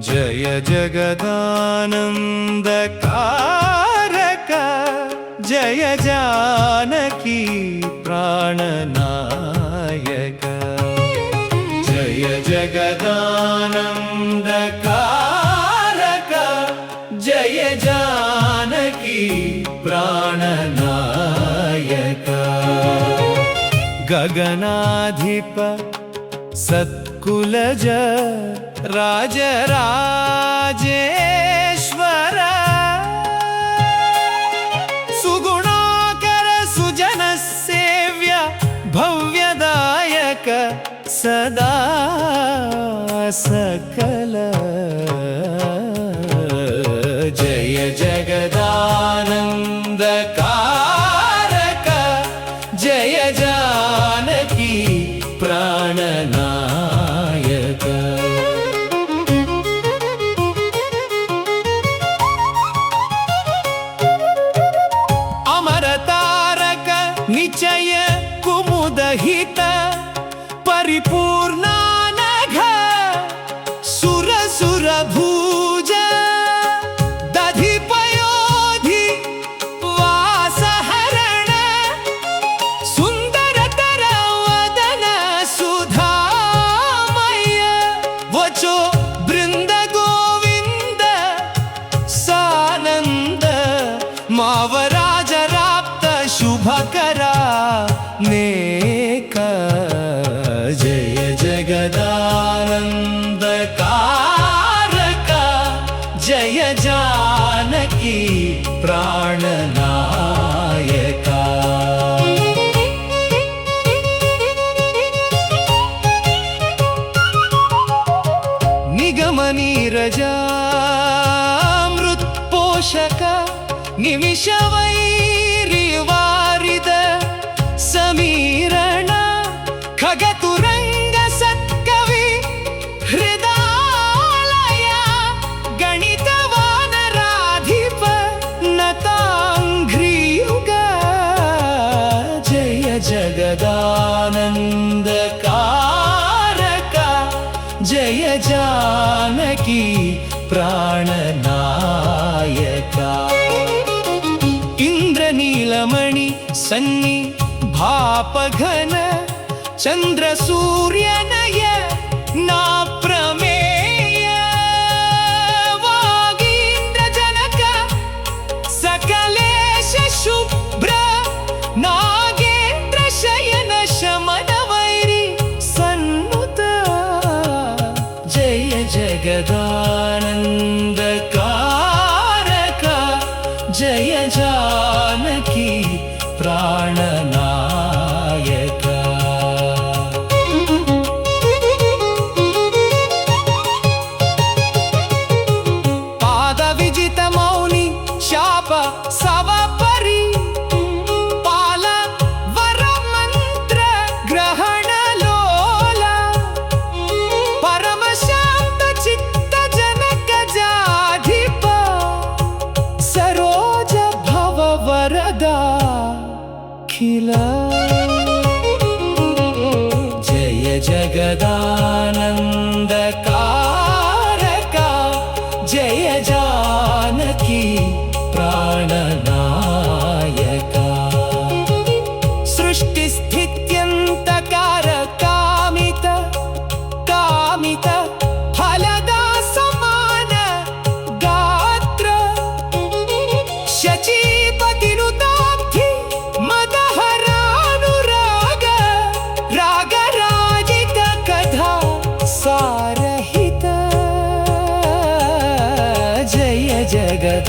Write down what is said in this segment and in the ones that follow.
जय जगदानन्दकारक जय जानकी प्राणनायक जय जगदानन्दकारक जय जानकी प्राणनायक गगनाधिप सत्कुलज राजराजेश्वर सुगुणाकर सुजनसेव्य भव्यदायक सदा सकल जय जगदानन्दकारक जय जानकी प्राणनायक अमरतारक निचय कुमुदहित परिपूर्णानघ सुरसुरभुज दधिपयोधि वासहरण सुन्दरतर वदन सुधामय वचो बृन्द गोविन्द सानन्द मावराजराप्त शुभकरा नेक जय जगदानन्दकारक जय जानकी प्राणनायक निगम नीरजामृतपोषक निमिषवैरिवारिद समीरण खगतुरंग सत्कवि हृदालय गणितवानराधिप नतांघ्रियुग जय जगदानन्दकारक जय जानकी प्राणनायक इंद्रनीलमणि सन्नि भापघन चंद्र सूर्यनय ना प्रमेय वागीन्द्र जनक सकलेश शुभ्र नागेन्द्र शयन शमन वैरी सन्नुत जय जगदानन्दकारक जय जानकी प्राणनायक पादविजित मौनि शाप सवपरि पाल वर मंत्र ग्रहण लोला परम शांत चित्त जनक जाधिप सरोज भव वरदा खिला जय जगदानन्दकारक जय जानकी प्राणनायक सृष्टिस्थित्यन्तकार कामित कामित फलदा समान गात्र शचीपतिनुताब्धि मदहरानुराग रागराजित कथा सारहित जय जगदानन्दकारक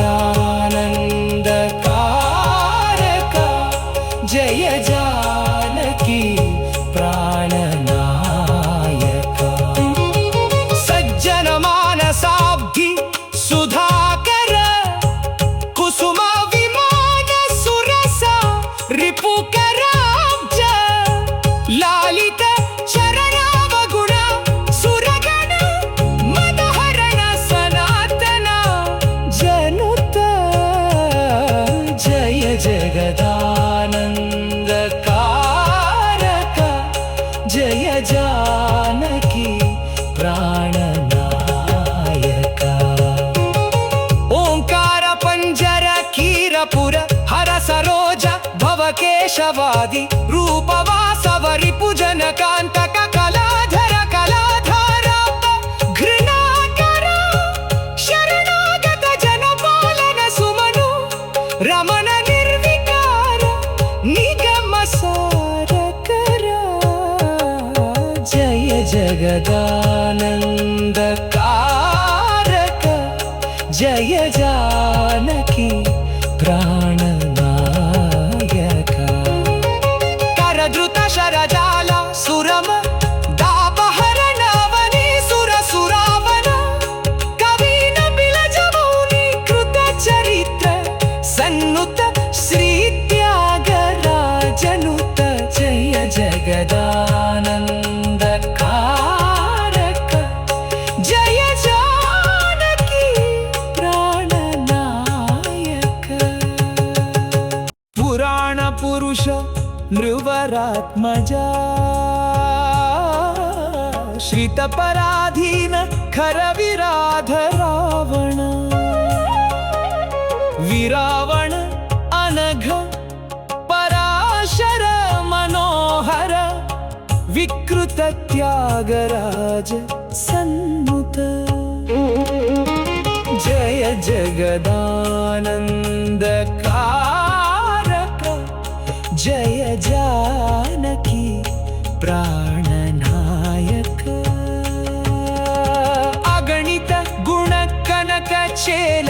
जय जानकी प्राणनायक सज्जन मानसाब्धि सुधाकर कुसुम विमान सुरस रिपुकराब्ज लालित चरणावगुण सुरगण मदहरण सनातन जनुत ಆದರ್ಶವಾದಿ ರೂಪವಾಸವರಿ ಪುಜನಕಾಂತಕ ಕಲಾಧರ ಕಲಾಧಾರ ಘೃಣಾಕರ ಶರಣಾಗತ ಜನಪಾಲನ ಸುಮನು ರಮಣ ನಿರ್ವಿಕಾರ ನಿಗಮ ಸಾರಕರ ಜಯ ಜಗದಾನಂದ कारक जय जानकी प्राणनायक करद्रुत शरजाल सुरम दापहरणवनी सुर सुरावन कवीन बिलजमौनि कृत चरित्र सन्नुत श्री त्यागराजनुत जय जगदानंद कारक जय जानकी प्राणनायक पुराण पुरुष नृवरात्मजा श्रितपराधीन खर विराध रावण विरावण अनघ पराशर मनोहर विकृत त्यागराज सन्नुत जय जगदानंद कारक जय जानकी प्राणनायक अगणित गुण कनक चेल